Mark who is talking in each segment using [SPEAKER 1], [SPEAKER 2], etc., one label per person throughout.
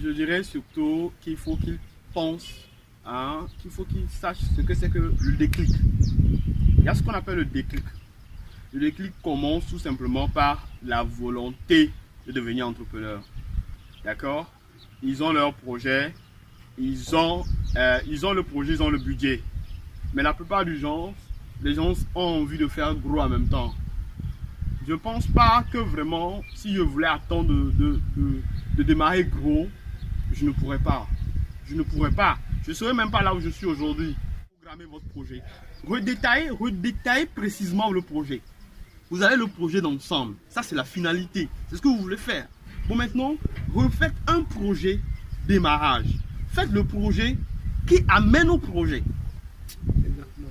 [SPEAKER 1] je dirais surtout qu'il faut qu'il pense, hein, qu'il faut qu'il sache ce que c'est que le déclic. Il y a ce qu'on appelle le déclic. Le déclic commence tout simplement par la volonté de devenir entrepreneur. D'accord? Ils ont leur projet, ils ont le projet, ils ont le budget. Mais la plupart du gens, les gens ont envie de faire gros en même temps. Je ne pense pas que vraiment, si je voulais attendre de démarrer gros, je ne pourrais pas. Je ne pourrais pas. Je ne serais même pas là où je suis aujourd'hui. Programmez votre projet. Redétaillez précisément le projet. Vous avez le projet d'ensemble. Ça, c'est la finalité. C'est ce que vous voulez faire. Bon, maintenant, refaites un projet démarrage. Faites le projet qui amène au projet.
[SPEAKER 2] Exactement.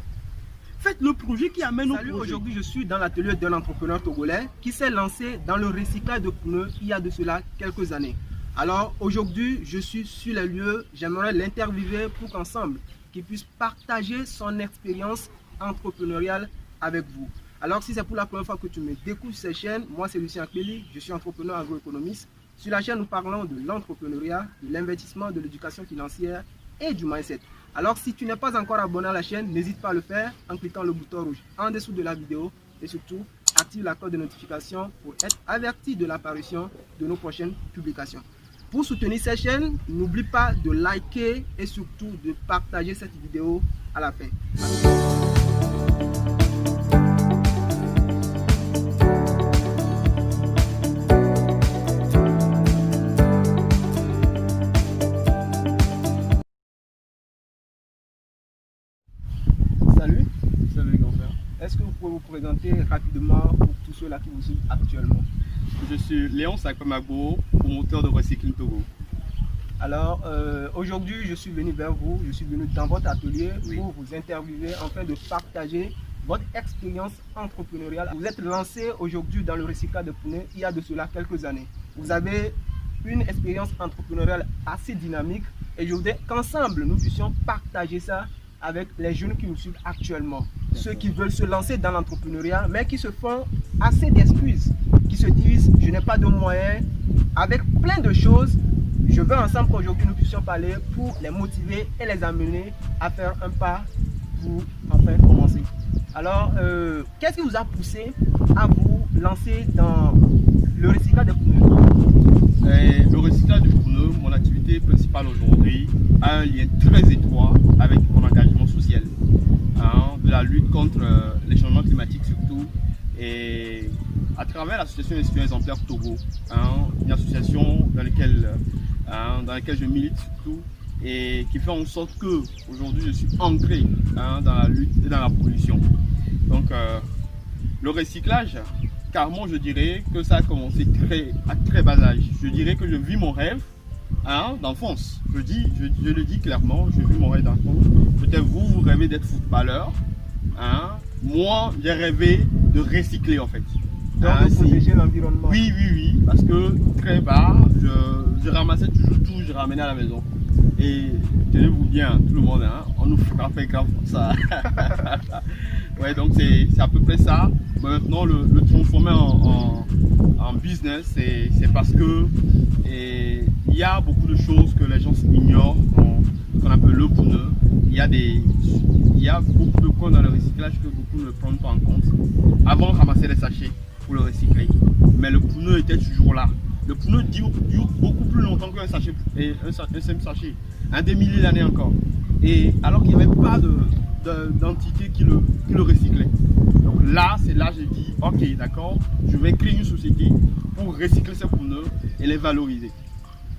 [SPEAKER 1] Faites le projet qui amène au projet.
[SPEAKER 2] Aujourd'hui, je suis dans l'atelier d'un entrepreneur togolais qui s'est lancé dans le recyclage de pneus il y a de cela quelques années. Alors, aujourd'hui, je suis sur les lieux. J'aimerais l'interviewer pour qu'ensemble, qu'il puisse partager son expérience entrepreneuriale avec vous. Alors, si c'est pour la première fois que tu me découvres sur cette chaîne, moi c'est Lucien Akpeli, je suis entrepreneur agroéconomiste. Sur la chaîne, nous parlons de l'entrepreneuriat, de l'investissement, de l'éducation financière et du mindset. Alors, si tu n'es pas encore abonné à la chaîne, n'hésite pas à le faire en cliquant le bouton rouge en dessous de la vidéo et surtout, active la cloche de notification pour être averti de l'apparition de nos prochaines publications. Pour soutenir cette chaîne, n'oublie pas de liker et surtout de partager cette vidéo à la fin. Salut.
[SPEAKER 1] Salut, grand frère.
[SPEAKER 2] Est-ce que vous pouvez vous présenter rapidement pour tous ceux-là qui vous suivent actuellement?
[SPEAKER 1] Je suis Léon Sakpemagbo, promoteur de Recycling Togo.
[SPEAKER 2] Alors, aujourd'hui, je suis venu vers vous, je suis venu dans votre atelier pour vous interviewer afin de partager votre expérience entrepreneuriale. Vous êtes lancé aujourd'hui dans le recyclage de pneus il y a de cela quelques années. Vous avez une expérience entrepreneuriale assez dynamique et je voudrais qu'ensemble, nous puissions partager ça avec les jeunes qui nous suivent actuellement. Ceux qui veulent se lancer dans l'entrepreneuriat, mais qui se font assez d'excuses, qui se disent « je n'ai pas de moyens », avec plein de choses. Je veux ensemble qu'aujourd'hui nous puissions parler pour les motiver et les amener à faire un pas pour enfin commencer. Alors, qu'est-ce qui vous a poussé à vous lancer dans le recyclage des pneus?
[SPEAKER 1] Le recyclage du pneu, mon activité principale aujourd'hui, a un lien très étroit avec mon engagement social, hein, de la lutte contre les changements climatiques surtout, et à travers l'association des citoyens exemplaires Togo, hein, une association dans laquelle je milite surtout et qui fait en sorte que aujourd'hui je suis ancré, hein, dans la lutte et dans la pollution. Donc le recyclage, carrément je dirais que ça a commencé à très bas âge. Je dirais que je vis mon rêve, hein, d'enfance. Je le dis clairement, je vis mon rêve d'enfance. Peut-être vous rêvez d'être footballeur, hein. Moi j'ai rêvé de recycler en fait.
[SPEAKER 2] Donc, protéger l'environnement.
[SPEAKER 1] Oui, parce que très bas, je ramassais toujours tout, je ramenais à la maison. Et tenez-vous bien, tout le monde, hein, on nous frappait grave pour ça. Ouais, donc c'est à peu près ça. Mais maintenant, le transformer en business, c'est parce que il y a beaucoup de choses que les gens ignorent, qu'on appelle le pneu. Il y a beaucoup de coins dans le recyclage que beaucoup ne prennent pas en compte. Avant, on ramassait les sachets pour le recycler, mais le pneu était toujours là. Le pneu dure beaucoup plus longtemps qu'un sachet, un simple sachet, un des milliers d'années encore. Et alors qu'il n'y avait pas d'entité qui le recyclait. Donc là, c'est là que j'ai dit, ok, d'accord, je vais créer une société pour recycler ces pneus et les valoriser.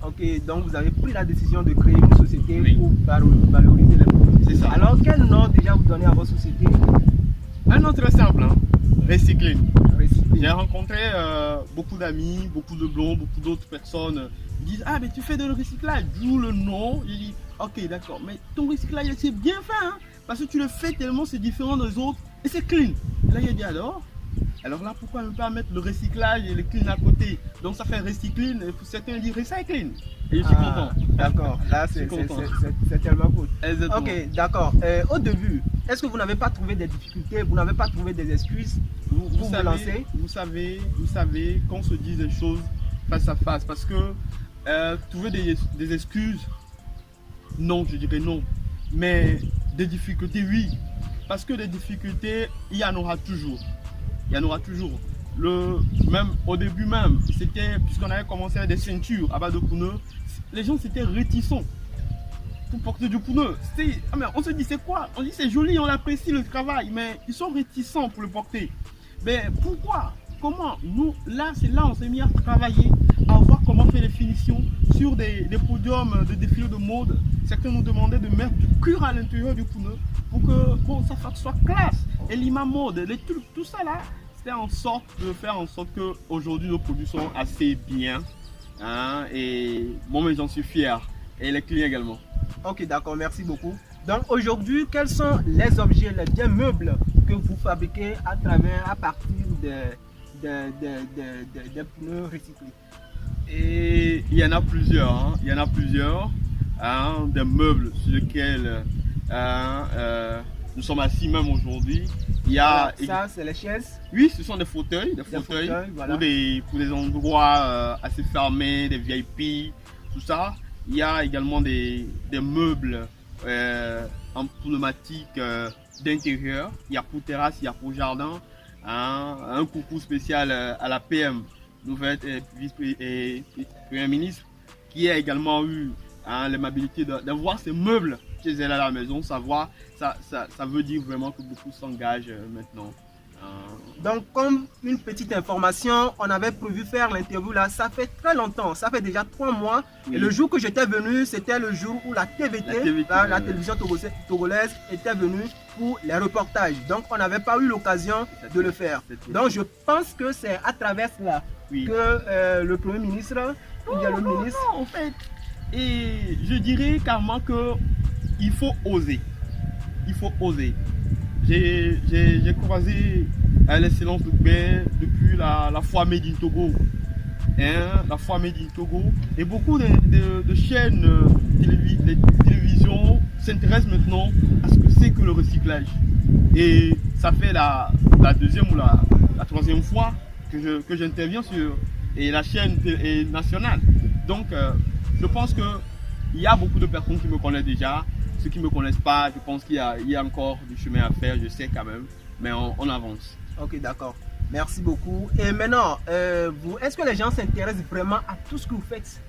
[SPEAKER 2] Ok, donc vous avez pris la décision de créer une société pour valoriser les pneus.
[SPEAKER 1] C'est ça.
[SPEAKER 2] Alors quel nom déjà vous donnez à votre société?
[SPEAKER 1] Un nom très simple, hein? Recycling. J'ai rencontré beaucoup d'amis, beaucoup de blonds, beaucoup d'autres personnes qui disent « Ah, mais tu fais de le recyclage », d'où le nom. J'ai dit « Ok, d'accord, mais ton recyclage, c'est bien fait, hein, parce que tu le fais tellement, c'est différent des autres, et c'est clean. » Là, j'ai dit « Alors là, pourquoi ne pas mettre le recyclage et le clean à côté? Donc ça fait recycling, et pour certains disent recycling. » Et je suis content.
[SPEAKER 2] D'accord, là c'est tellement cool.
[SPEAKER 1] Exactement.
[SPEAKER 2] Ok, d'accord. Au début, est-ce que vous n'avez pas trouvé des difficultés, vous n'avez pas trouvé des excuses pour vous lancer?
[SPEAKER 1] Vous savez, qu'on se dise des choses face à face, parce que Trouver des excuses, non, je dirais non. Mais des difficultés, oui. Parce que des difficultés, il y en aura toujours. Il y en aura toujours. Même au début même, c'était, puisqu'on avait commencé avec des ceintures à base de pneus, les gens étaient réticents pour porter du pneu. On se dit c'est quoi? On dit c'est joli, on apprécie le travail, mais ils sont réticents pour le porter. Mais pourquoi? Comment? Nous, là, c'est là on s'est mis à travailler, à voir comment faire les finitions sur des podiums de défilés de mode. Certains nous demandaient de mettre du cuir à l'intérieur du pneu pour que ça soit classe. Et l'ima mode, les trucs, tout ça là, c'était en sorte de faire en sorte qu'aujourd'hui nos produits sont assez bien. Hein, et moi, j'en suis fier. Et les clients également.
[SPEAKER 2] Ok, d'accord, merci beaucoup. Donc aujourd'hui, quels sont les objets, les biens meubles que vous fabriquez à partir des pneus recyclés?
[SPEAKER 1] Et il y en a plusieurs. Hein. Il y en a plusieurs. Hein, des meubles sur lesquels nous sommes assis même aujourd'hui. Il y a
[SPEAKER 2] ça, c'est les chaises.
[SPEAKER 1] Oui, ce sont des fauteuils, voilà. pour des endroits assez fermés, des VIP, tout ça. Il y a également des meubles en pneumatique d'intérieur. Il y a pour terrasse, il y a pour jardin. Hein, un coucou spécial à la PM, nouvelle vice-premier ministre, qui a également eu l'aimabilité d'avoir ces meubles chez elle à la maison. Ça veut dire vraiment que beaucoup s'engagent maintenant.
[SPEAKER 2] Donc, comme une petite information, on avait prévu faire l'interview là, ça fait très longtemps, ça fait déjà 3 mois. Oui. Et le jour que j'étais venu, c'était le jour où la TVT, la télévision togolaise, était venue pour les reportages. Donc, on n'avait pas eu l'occasion de le faire. Donc, je pense que c'est à travers cela que le Premier ministre, ou bien le ministre...
[SPEAKER 1] Non, en fait, et je dirais carrément qu'il faut oser. Il faut oser. J'ai croisé l'excellence de bain depuis la foire Made in Togo. La foire Made in Togo. Et beaucoup de chaînes de télévision s'intéressent maintenant à ce que c'est que le recyclage. Et ça fait la deuxième ou la troisième fois que j'interviens sur la chaîne nationale. Donc, je pense qu'il y a beaucoup de personnes qui me connaissent déjà. Ceux qui ne me connaissent pas, je pense qu'il y a encore du chemin à faire, je sais quand même, mais on avance.
[SPEAKER 2] Ok, d'accord. Merci beaucoup. Et maintenant, est-ce que les gens s'intéressent vraiment à tout ce que vous faites?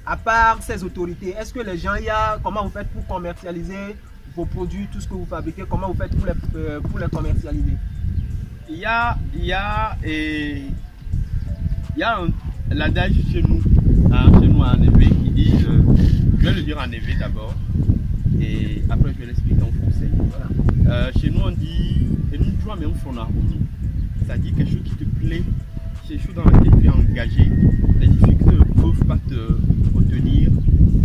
[SPEAKER 2] À part ces autorités, est-ce que les gens, comment vous faites pour commercialiser vos produits, tout ce que vous fabriquez, comment vous faites pour les commercialiser?
[SPEAKER 1] Il y a l'adage chez nous en éveil qui dit, je vais le dire en éveil d'abord, et après je vais l'expliquer en français. Voilà. Chez nous on dit, et nous jouons même en harmonie. C'est-à-dire quelque chose qui te plaît, quelque chose dans lequel tu es engagé. Les difficultés ne peuvent pas te retenir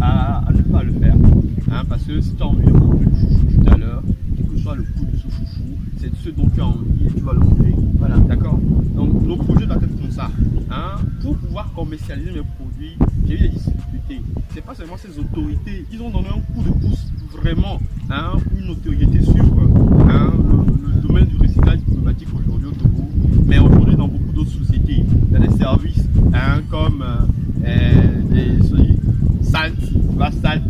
[SPEAKER 1] à ne pas le faire. Hein, parce que si tu as envie de manger du chouchou tout à l'heure, quel que soit le coût de ce chouchou, c'est ce dont tu as envie et tu vas le manger. Voilà, d'accord? Donc nos projets doivent être comme ça. Hein, pour pouvoir commercialiser mes produits, j'ai eu des difficultés. C'est pas seulement ces autorités, ils ont donné un coup de pouce vraiment, une notoriété sur le domaine du recyclage pneumatique aujourd'hui au Togo, mais aujourd'hui dans beaucoup d'autres sociétés, dans des services comme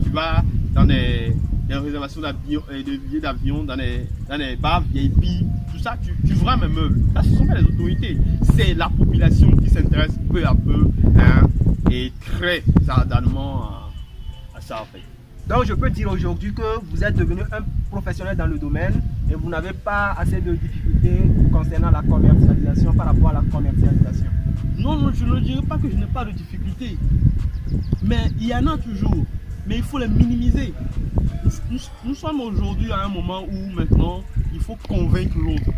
[SPEAKER 1] tu vas dans des réservations de billets d'avion, dans les bars VIP, tout ça, tu vends mes meubles. Ça, ce sont pas les autorités, c'est la population qui s'intéresse peu à peu et très ardemment à ça en fait.
[SPEAKER 2] Donc je peux dire aujourd'hui que vous êtes devenu un professionnel dans le domaine et vous n'avez pas assez de difficultés concernant la commercialisation par rapport à la commercialisation.
[SPEAKER 1] Non, je ne dirais pas que je n'ai pas de difficultés, mais il y en a toujours, mais il faut les minimiser. Nous sommes aujourd'hui à un moment où maintenant il faut convaincre l'autre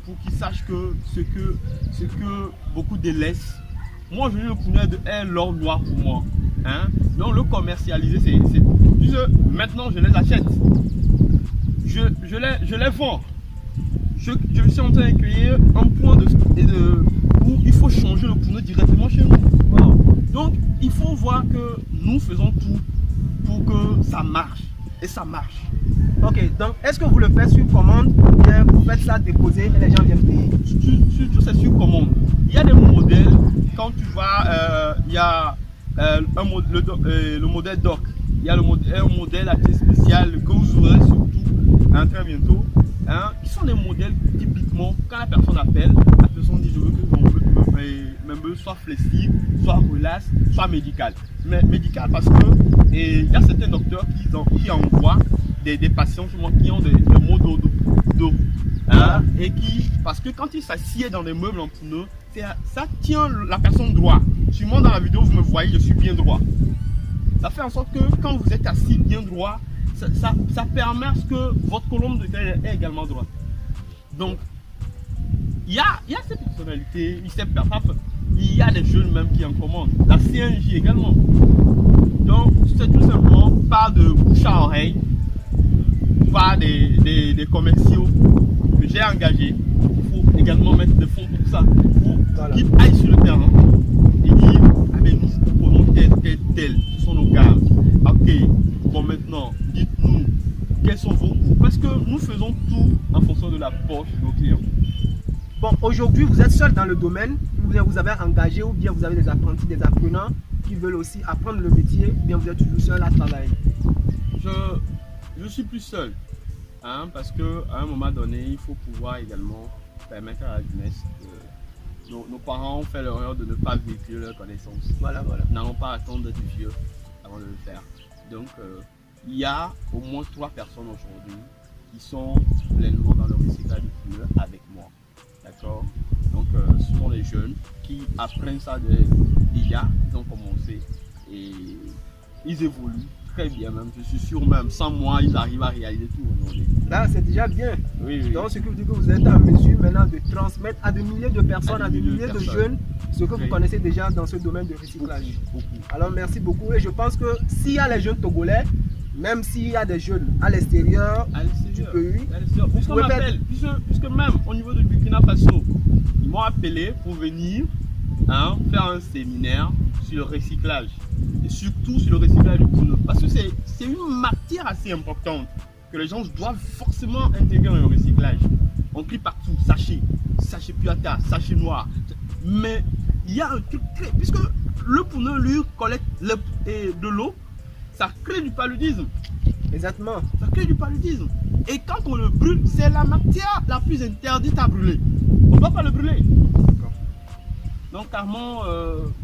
[SPEAKER 1] pour qu'il sache que ce que beaucoup délaissent. Moi je le connais est l'or noir pour moi. Donc le commercialiser c'est maintenant je les achète, je les vends. Je suis en train de créer un point où il faut changer le pneu directement chez nous. Wow. Donc il faut voir que nous faisons tout pour que ça marche. Et ça marche.
[SPEAKER 2] Ok, donc est-ce que vous le faites sur commande ou bien vous faites ça déposer et les gens viennent payer?
[SPEAKER 1] C'est sur commande. Il y a des modèles, quand tu vas, il y a le modèle doc. Il y a un modèle assez spécial que vous aurez surtout très bientôt. Qui sont des modèles typiquement, quand la personne appelle, la personne dit je veux que mon membres soit flexible, soit relax, soit médical. Mais médical parce que il y a certains docteurs qui envoient des patients qui ont des maux d'eau. Et parce que quand ils s'assiedent dans des meubles en pneus, ça tient la personne droit. Sûrement dans la vidéo, vous me voyez, je suis bien droit. Ça fait en sorte que quand vous êtes assis bien droit, ça permet à ce que votre colonne de terre est également droite. Donc, il y a cette personnalité, il y a des jeunes même qui en commandent. La CNJ également. Donc, c'est tout simplement pas de bouche à oreille, pas des commerciaux que j'ai engagés. Il faut également mettre des fonds pour ça, pour qu'ils aillent sur le terrain et dire, ah ben nous prenons tel, ce sont nos gars. Ok, bon maintenant, dites-nous quels sont vos coûts, parce que nous faisons tout en fonction de la poche de nos clients.
[SPEAKER 2] Bon, aujourd'hui, vous êtes seul dans le domaine, ou bien vous avez engagé, ou bien vous avez des apprentis, des apprenants qui veulent aussi apprendre le métier, ou bien vous êtes toujours seul à travailler?
[SPEAKER 1] Je suis plus seul, parce qu'à un moment donné, il faut pouvoir également permettre à la jeunesse de... Nos parents ont fait l'erreur de ne pas véhiculer leurs connaissances.
[SPEAKER 2] Voilà.
[SPEAKER 1] N'allons pas attendre d'être vieux avant de le faire. Donc, il y a au moins 3 personnes aujourd'hui qui sont pleinement dans le recyclage de pneus avec moi. D'accord? Donc, ce sont les jeunes qui apprennent ça déjà, ils ont commencé et ils évoluent très bien même. Je suis sûr même, sans moi, ils arrivent à réaliser tout aujourd'hui.
[SPEAKER 2] Là, c'est déjà bien.
[SPEAKER 1] Oui.
[SPEAKER 2] Donc, ce qui veut dire que vous êtes en mesure maintenant de transmettre à des milliers de personnes, à des milliers de jeunes, ce que vous connaissez déjà dans ce domaine de recyclage.
[SPEAKER 1] Beaucoup.
[SPEAKER 2] Alors, merci beaucoup. Et je pense que s'il y a les jeunes Togolais, même s'il y a des jeunes à l'extérieur du pays,
[SPEAKER 1] puisque même au niveau de Burkina Faso, ils m'ont appelé pour venir faire un séminaire sur le recyclage. Et surtout sur le recyclage du pneu. Parce que c'est une matière assez importante que les gens doivent forcément intégrer dans le recyclage. On crie partout, sachet puata, sachet noir. Mais il y a un truc clé, puisque le pneu lui collecte de l'eau, ça crée du paludisme.
[SPEAKER 2] Exactement.
[SPEAKER 1] Ça crée du paludisme. Et quand on le brûle, c'est la matière la plus interdite à brûler. On ne doit pas le brûler. Donc carrément,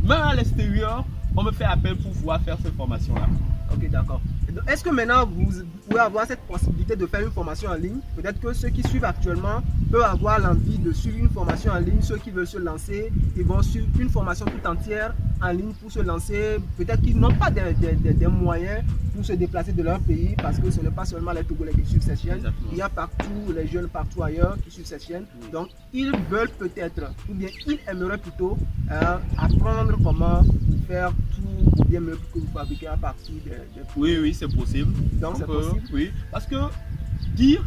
[SPEAKER 1] même à l'extérieur, on me fait appel pour pouvoir faire cette formation-là.
[SPEAKER 2] Ok, d'accord. Est-ce que maintenant vous pouvez avoir cette possibilité de faire une formation en ligne? Peut-être que ceux qui suivent actuellement peuvent avoir l'envie de suivre une formation en ligne. Ceux qui veulent se lancer, ils vont suivre une formation tout entière en ligne pour se lancer. Peut-être qu'ils n'ont pas des moyens pour se déplacer de leur pays, parce que ce n'est pas seulement les Togolais qui suivent cette chaîne. Exactement. Il y a partout les jeunes partout ailleurs qui suivent cette chaîne. Oui. Donc ils veulent peut-être, ou bien ils aimeraient plutôt apprendre comment faire tout ou bien meuble que vous fabriquez à partir de...
[SPEAKER 1] Oui, c'est possible.
[SPEAKER 2] Donc c'est possible.
[SPEAKER 1] Oui, parce que dire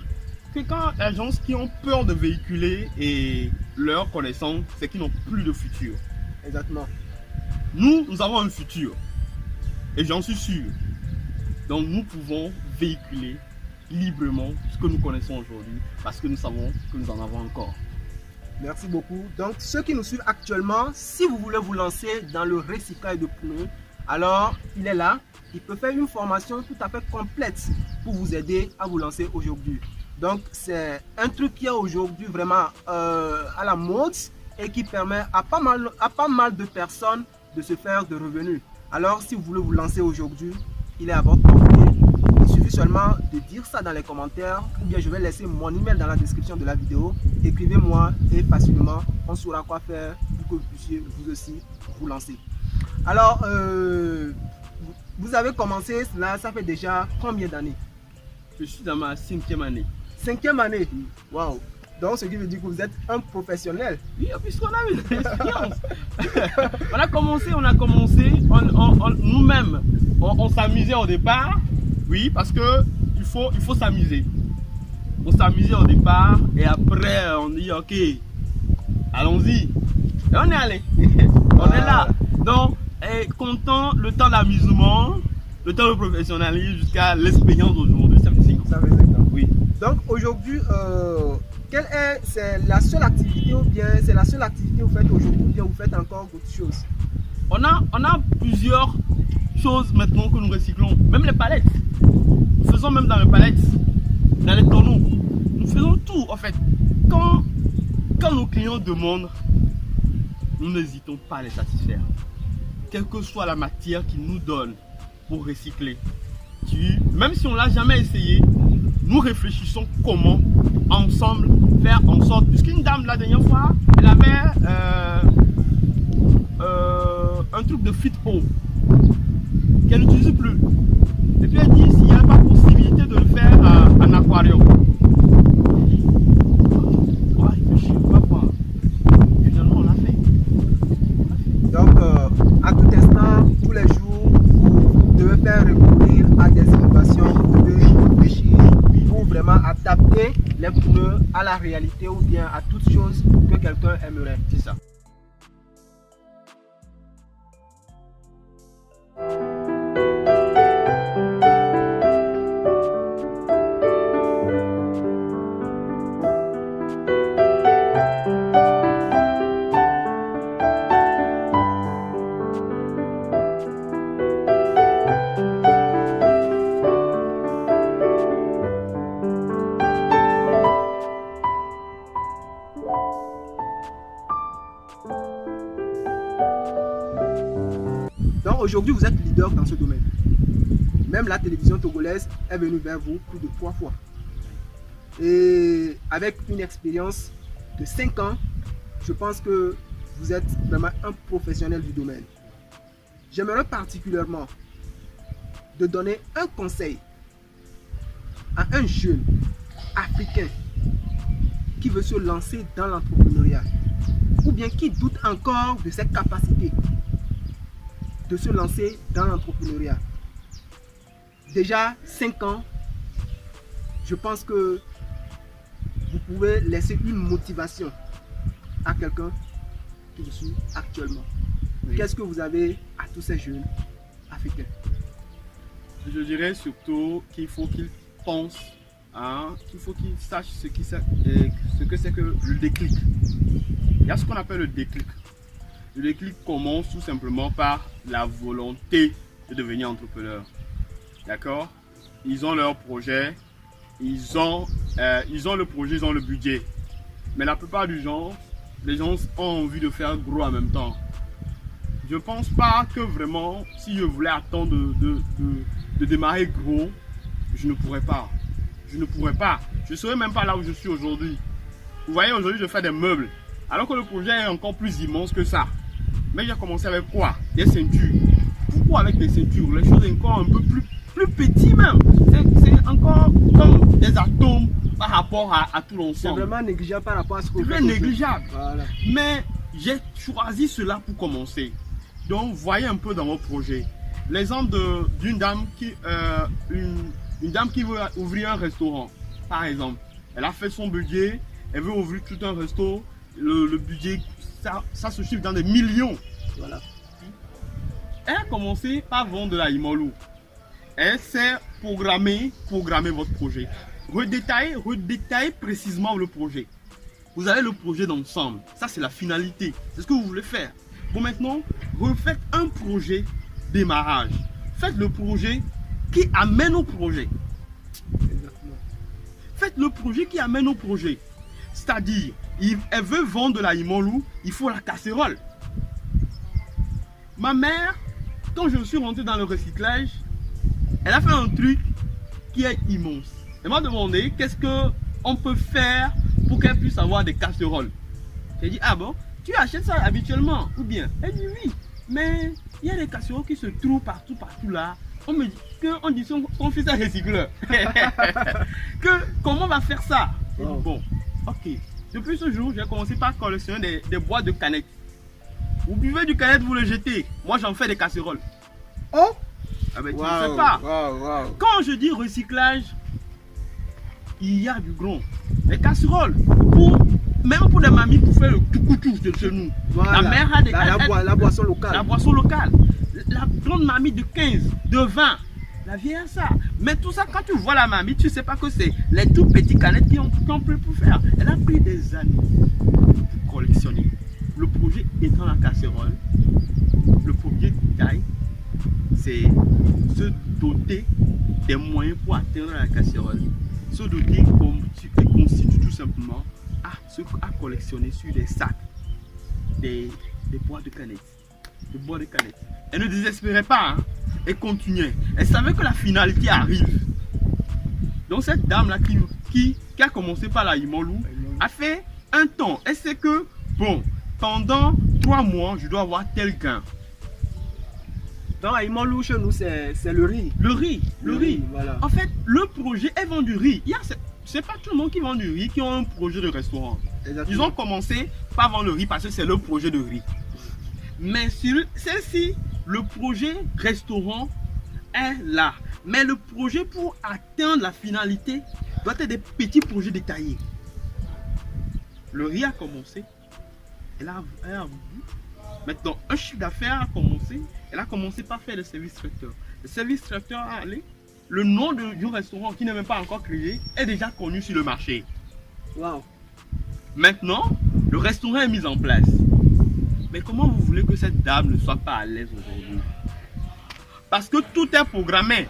[SPEAKER 1] que quand les gens qui ont peur de véhiculer et leurs connaissances, c'est qu'ils n'ont plus de futur.
[SPEAKER 2] Exactement.
[SPEAKER 1] Nous avons un futur. Et j'en suis sûr. Donc nous pouvons véhiculer librement ce que nous connaissons aujourd'hui, parce que nous savons que nous en avons encore.
[SPEAKER 2] Merci beaucoup. Donc ceux qui nous suivent actuellement, si vous voulez vous lancer dans le recyclage de pneus, alors il est là. Il peut faire une formation tout à fait complète pour vous aider à vous lancer aujourd'hui. Donc c'est un truc qui est aujourd'hui vraiment à la mode et qui permet à pas mal de personnes de se faire de revenus. Alors si vous voulez vous lancer aujourd'hui, il est à votre portée. Il suffit seulement de dire ça dans les commentaires, ou bien je vais laisser mon email dans la description de la vidéo. Écrivez-moi et facilement on saura quoi faire pour que vous puissiez vous aussi vous lancer. Alors vous avez commencé cela, ça fait déjà combien d'années?
[SPEAKER 1] Je suis dans ma 5e année.
[SPEAKER 2] 5e année? Waouh! Donc ce qui veut dire que vous êtes un professionnel.
[SPEAKER 1] Oui, puisqu'on a une expérience. on a commencé, nous-mêmes, on s'amusait au départ. Oui, parce que il faut s'amuser. On s'amusait au départ et après on dit ok, allons-y. Et on est allé. On est là. Donc, comptant le temps d'amusement, le temps de professionnalisme jusqu'à l'expérience d'aujourd'hui, ça fait 5 ans.
[SPEAKER 2] Ça fait 5 ans.
[SPEAKER 1] Oui.
[SPEAKER 2] Donc aujourd'hui, c'est la seule activité ou bien c'est la seule activité que vous faites aujourd'hui ou bien vous faites encore autre chose?
[SPEAKER 1] On a plusieurs choses maintenant que nous recyclons. Même les palettes. Nous faisons même dans les palettes, dans les tonneaux. Nous faisons tout en fait. Quand nos clients demandent, nous n'hésitons pas à les satisfaire. Quelle que soit la matière qu'ils nous donnent pour recycler. Même si on ne l'a jamais essayé, nous réfléchissons comment ensemble faire en sorte. Puisqu'une dame la dernière fois, elle avait un truc de fit eau qu'elle n'utilise plus. Et puis elle dit s'il n'y a pas possibilité de le faire en aquarium. On va réfléchir, on va voir. Finalement on l'a fait.
[SPEAKER 2] Donc à tout instant, tous les jours, vous devez faire recourir à des innovations, vous devez réfléchir pour vraiment adapter les pneus à la réalité ou bien à toute chose que quelqu'un aimerait.
[SPEAKER 1] C'est ça.
[SPEAKER 2] Donc aujourd'hui, vous êtes leader dans ce domaine. Même la télévision togolaise est venue vers vous plus de 3 fois. Et avec une expérience de 5 ans, je pense que vous êtes vraiment un professionnel du domaine. J'aimerais particulièrement de donner un conseil à un jeune africain qui veut se lancer dans l'entrepreneuriat ou bien qui doute encore de ses capacités de se lancer dans l'entrepreneuriat. Déjà 5 ans, je pense que vous pouvez laisser une motivation à quelqu'un qui vous suit actuellement. Oui. Qu'est-ce que vous avez à tous ces jeunes africains?
[SPEAKER 1] Je dirais surtout qu'il faut qu'ils pensent, qu'il faut qu'ils sachent ce que c'est que le déclic. Il y a ce qu'on appelle le déclic. Le déclic commence tout simplement par la volonté de devenir entrepreneur. D'accord? Ils ont leur projet, ils ont le projet, ils ont le budget. Mais la plupart du temps, les gens ont envie de faire gros en même temps. Je ne pense pas que vraiment, si je voulais attendre de démarrer gros, je ne pourrais pas. Je ne pourrais pas. Je ne serais même pas là où je suis aujourd'hui. Vous voyez, aujourd'hui, je fais des meubles. Alors que le projet est encore plus immense que ça. Mais j'ai commencé avec quoi? Des ceintures. Pourquoi avec des ceintures? Les choses sont encore un peu plus petites même. C'est encore comme des atomes par rapport à tout l'ensemble.
[SPEAKER 2] C'est vraiment négligeable par rapport à ce que vous
[SPEAKER 1] faites.
[SPEAKER 2] C'est
[SPEAKER 1] négligeable.
[SPEAKER 2] Voilà.
[SPEAKER 1] Mais j'ai choisi cela pour commencer. Donc, voyez un peu dans vos projets. L'exemple d'une dame qui veut ouvrir un restaurant, par exemple. Elle a fait son budget, elle veut ouvrir tout un resto. Le budget, ça se chiffre dans des millions.
[SPEAKER 2] Voilà.
[SPEAKER 1] Elle a commencé par vendre de la Imolou. Elle sait programmer votre projet. Redétailler précisément le projet. Vous avez le projet d'ensemble. Ça, c'est la finalité. C'est ce que vous voulez faire. Bon, maintenant, refaites un projet démarrage. Faites le projet qui amène au projet.
[SPEAKER 2] Exactement.
[SPEAKER 1] Faites le projet qui amène au projet. C'est-à-dire, elle veut vendre de la Imolou, il faut la casserole. Ma mère, quand je suis rentré dans le recyclage, elle a fait un truc qui est immense. Elle m'a demandé qu'est-ce qu'on peut faire pour qu'elle puisse avoir des casseroles. J'ai dit, ah bon, tu achètes ça habituellement ou bien? Elle dit oui, mais il y a des casseroles qui se trouvent partout là. On me dit qu'on dit son fils est recycleur. Comment on va faire ça? J'ai dit, bon, ok. Depuis ce jour, j'ai commencé par collectionner des boîtes de canettes. Vous buvez du canette, vous le jetez. Moi, j'en fais des casseroles.
[SPEAKER 2] Oh!
[SPEAKER 1] Ah ben, tu ne sais pas. Quand je dis recyclage, il y a du gros. Les casseroles, même pour les mamies, pour faire le coucou de chez nous.
[SPEAKER 2] Voilà.
[SPEAKER 1] La mère a des
[SPEAKER 2] la boisson locale.
[SPEAKER 1] La boisson locale. La grande mamie de 15, de 20. La vieille a ça. Mais tout ça, quand tu vois la mamie, tu ne sais pas que c'est les tout petits canettes qui ont pris pour faire. Elle a pris des années pour collectionner. Le projet étant la casserole, le premier détail, c'est se doter des moyens pour atteindre la casserole. Se doter constitue tout simplement à collectionner sur des sacs, des bois de canettes. Elle ne désespérait pas, hein. Elle continuait. Elle savait que la finalité arrive. Donc cette dame-là qui a commencé par la Imolou a fait un temps. Elle sait que, bon, pendant 3 mois, je dois avoir tel gain.
[SPEAKER 2] Dans la Imolou, chez nous, c'est le riz.
[SPEAKER 1] Le riz.
[SPEAKER 2] Voilà.
[SPEAKER 1] En fait, le projet, elle vend du riz. C'est pas tout le monde qui vend du riz qui ont un projet de restaurant.
[SPEAKER 2] Exactement.
[SPEAKER 1] Ils ont commencé par vendre le riz parce que c'est le projet de riz. Mais sur celle-ci, le projet restaurant est là. Mais le projet pour atteindre la finalité doit être des petits projets détaillés. Le riz a commencé. Elle a vendu. Maintenant, un chiffre d'affaires a commencé. Elle a commencé par faire le service traiteur. Le service traiteur a allé. Le nom du restaurant qui n'est même pas encore créé est déjà connu sur le marché.
[SPEAKER 2] Wow.
[SPEAKER 1] Maintenant, le restaurant est mis en place. Mais comment vous voulez que cette dame ne soit pas à l'aise aujourd'hui? Parce que tout est programmé.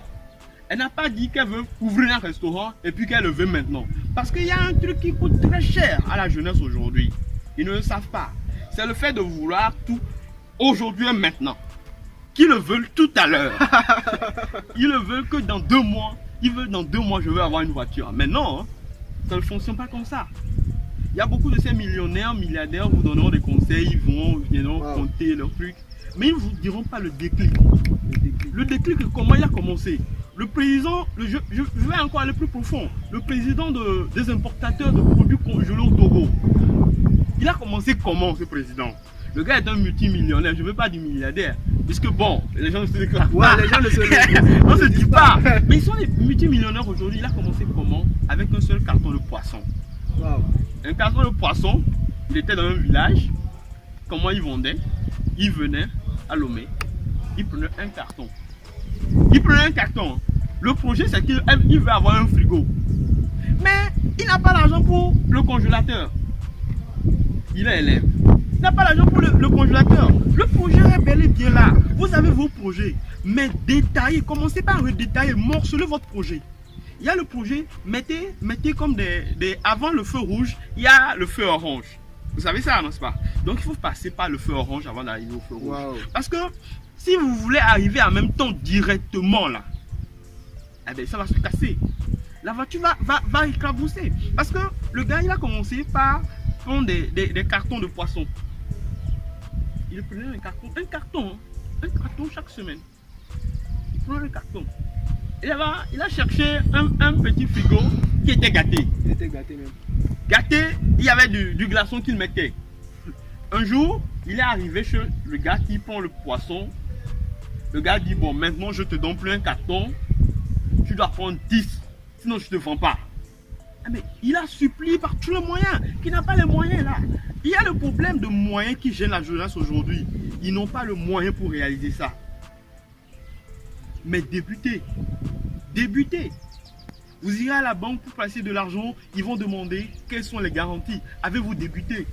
[SPEAKER 1] Elle n'a pas dit qu'elle veut ouvrir un restaurant et puis qu'elle le veut maintenant. Parce qu'il y a un truc qui coûte très cher à la jeunesse aujourd'hui. Ils ne le savent pas. C'est le fait de vouloir tout aujourd'hui et maintenant. Qui le veulent tout à l'heure. Ils le veulent que dans 2 mois. Ils veulent dans 2 mois, je veux avoir une voiture. Mais non, hein, ça ne fonctionne pas comme ça. Il y a beaucoup de ces millionnaires, milliardaires vous donneront des conseils, ils viendront compter leurs trucs. Mais ils ne vous diront pas le déclic. Le déclic, comment il a commencé. Le président, je vais encore aller plus profond. Le président des importateurs de produits congelés au Togo. Il a commencé comment ce président? Le gars est un multimillionnaire, je ne veux pas dire milliardaire. Puisque bon, les gens ne se déclarent pas.
[SPEAKER 2] Les gens ne se
[SPEAKER 1] on se dit pas. Mais ils sont les multimillionnaires aujourd'hui. Il a commencé comment? Avec un seul carton de poisson.
[SPEAKER 2] Wow.
[SPEAKER 1] Un carton de poisson, il était dans un village. Comment il vendait? Il venait à Lomé, il prenait un carton. Le projet, c'est qu'il veut avoir un frigo. Mais il n'a pas l'argent pour le congélateur. Il est élève. Il n'a pas l'argent pour le congélateur. Le projet est bel et bien là. Vous avez vos projets. Mais détaillez, commencez par redétailler, morcelez votre projet. Il y a le projet, mettez comme avant le feu rouge, il y a le feu orange. Vous savez ça, n'est-ce pas? Donc il faut passer par le feu orange avant d'arriver au feu rouge.
[SPEAKER 2] Wow.
[SPEAKER 1] Parce que si vous voulez arriver en même temps directement là, eh bien, ça va se casser. La voiture va éclabousser. Parce que le gars, il a commencé par prendre des cartons de poisson. Il prenait un carton chaque semaine. Il prenait un carton. Il a cherché un petit frigo qui était gâté.
[SPEAKER 2] Il était gâté même.
[SPEAKER 1] Gâté, il y avait du glaçon qu'il mettait. Un jour, il est arrivé chez le gars qui prend le poisson. Le gars dit, bon, maintenant je te donne plus un carton. Tu dois prendre 10, sinon je ne te vends pas. Ah, mais il a supplié par tous les moyens, qui n'a pas les moyens là. Il y a le problème de moyens qui gêne la jeunesse aujourd'hui. Ils n'ont pas le moyen pour réaliser ça. Mais débutez. Vous irez à la banque pour placer de l'argent, ils vont demander quelles sont les garanties. Avez-vous débuté?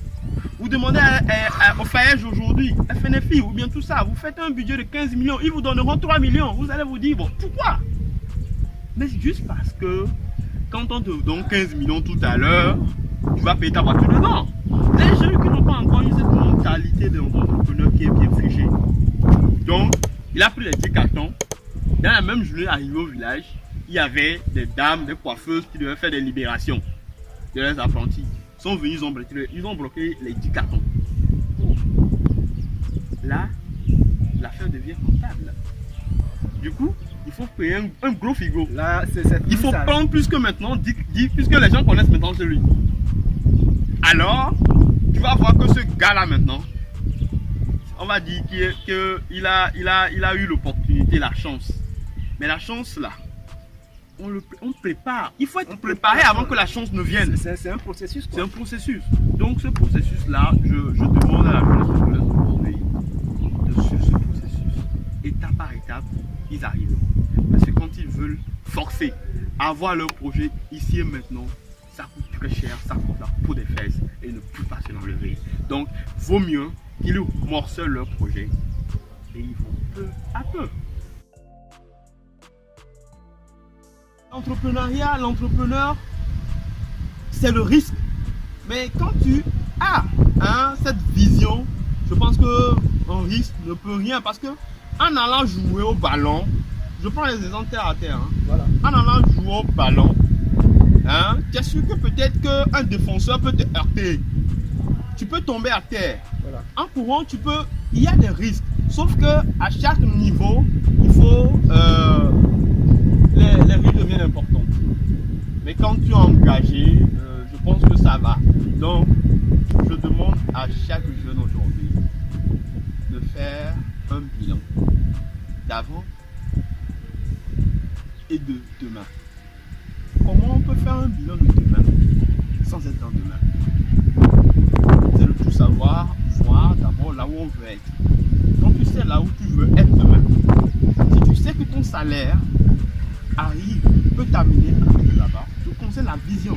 [SPEAKER 1] Vous demandez au FAEJ aujourd'hui, FNFI ou bien tout ça, vous faites un budget de 15 millions, ils vous donneront 3 millions. Vous allez vous dire, bon, pourquoi? Mais c'est juste parce que quand on te donne 15 millions tout à l'heure, tu vas payer ta voiture dedans. Les gens qui n'ont pas encore eu cette mentalité d'entrepreneur qui est bien figée. Donc, il a pris les 10 cartons. Dans la même journée, arrivé au village, il y avait des dames, des coiffeuses qui devaient faire des libérations de leurs apprentis. Ils sont venus, ils ont bloqué les 10 cartons. Là, l'affaire devient rentable. Du coup, il faut payer un gros frigo.
[SPEAKER 2] Là,
[SPEAKER 1] il faut prendre plus que maintenant, puisque les gens connaissent maintenant celui. Alors, tu vas voir que ce gars-là maintenant, on va dire qu'il a eu l'opportunité, la chance. Mais la chance là, on prépare. Il faut être préparé avant que la chance ne vienne.
[SPEAKER 2] C'est un processus.
[SPEAKER 1] C'est un processus. Donc ce processus-là, je demande à la jeunesse aujourd'hui de suivre ce processus. Étape par étape, ils arriveront. Parce que quand ils veulent forcer à avoir leur projet ici et maintenant, ça coûte très cher, ça coûte la peau des fesses et ne peut pas se l'enlever. Donc, vaut mieux qu'ils morcellent leur projet et ils vont peu à peu. L'entrepreneur, c'est le risque. Mais quand tu as cette vision, je pense qu'un risque ne peut rien. Parce que en allant jouer au ballon, je prends les exemples terre à terre.
[SPEAKER 2] Voilà.
[SPEAKER 1] En allant jouer au ballon, tu es sûr que peut-être qu'un défenseur peut te heurter. Tu peux tomber à terre.
[SPEAKER 2] Voilà.
[SPEAKER 1] En courant, il y a des risques. Sauf que à chaque niveau, il faut les risques deviennent importants. Mais quand tu es engagé, je pense que ça va. Donc, je demande à chaque jeune aujourd'hui de faire un bilan d'avant et de demain. Comment on peut faire un bilan de demain sans être dans demain? C'est de tout savoir, voir d'abord là où on veut être. Quand tu sais là où tu veux être demain, si tu sais que ton salaire peut t'amener là-bas, tout concerne la vision.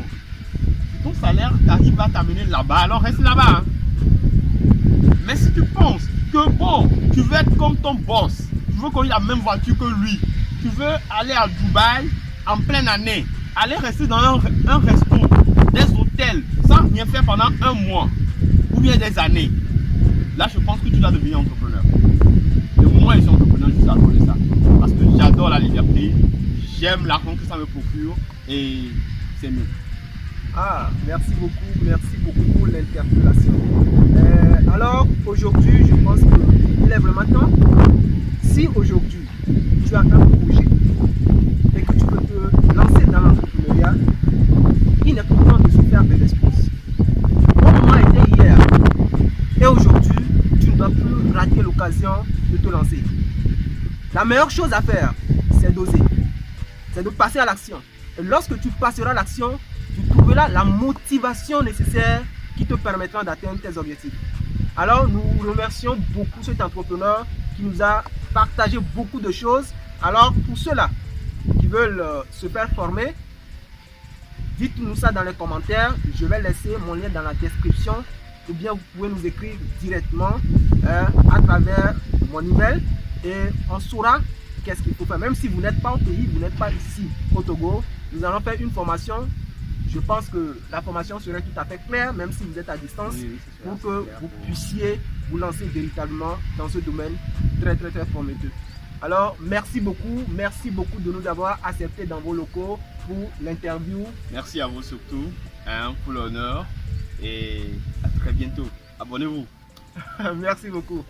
[SPEAKER 1] Si ton salaire t'arrive à t'amener là-bas, alors reste là-bas. Mais si tu penses que bon, tu veux être comme ton boss, tu veux qu'on ait la même voiture que lui, tu veux aller à Dubaï en pleine année, aller rester dans un resto, des hôtels, sans rien faire pendant un mois ou bien des années, là je pense que tu dois devenir entrepreneur. Et moi je suis entrepreneur, je suis accordé ça. Parce que j'adore la liberté, j'aime l'argent que ça me procure et c'est mieux.
[SPEAKER 2] Merci beaucoup pour l'interpellation. Alors aujourd'hui, je pense qu'il est vraiment temps. Si aujourd'hui tu as un projet et que tu peux te lancer dans l'entrepreneuriat, il n'est pas temps de se faire de l'espace. Mon moment était hier et aujourd'hui, tu ne dois plus rater l'occasion de te lancer. La meilleure chose à faire, c'est d'oser, c'est de passer à l'action. Et lorsque tu passeras à l'action, tu trouveras la motivation nécessaire qui te permettra d'atteindre tes objectifs. Alors nous remercions beaucoup cet entrepreneur qui nous a partagé beaucoup de choses. Alors pour ceux-là qui veulent se faire former, dites-nous ça dans les commentaires. Je vais laisser mon lien dans la description ou bien vous pouvez nous écrire directement à travers mon email et on saura qu'est-ce qu'il faut faire. Même si vous n'êtes pas au pays, vous n'êtes pas ici au Togo, nous allons faire une formation. Je pense que la formation serait tout à fait claire, même si vous êtes à distance, pour que vous puissiez vous lancer véritablement dans ce domaine très prometteur. Alors, merci beaucoup de nous avoir acceptés dans vos locaux pour l'interview.
[SPEAKER 1] Merci à vous surtout pour l'honneur et à très bientôt. Abonnez-vous.
[SPEAKER 2] Merci beaucoup.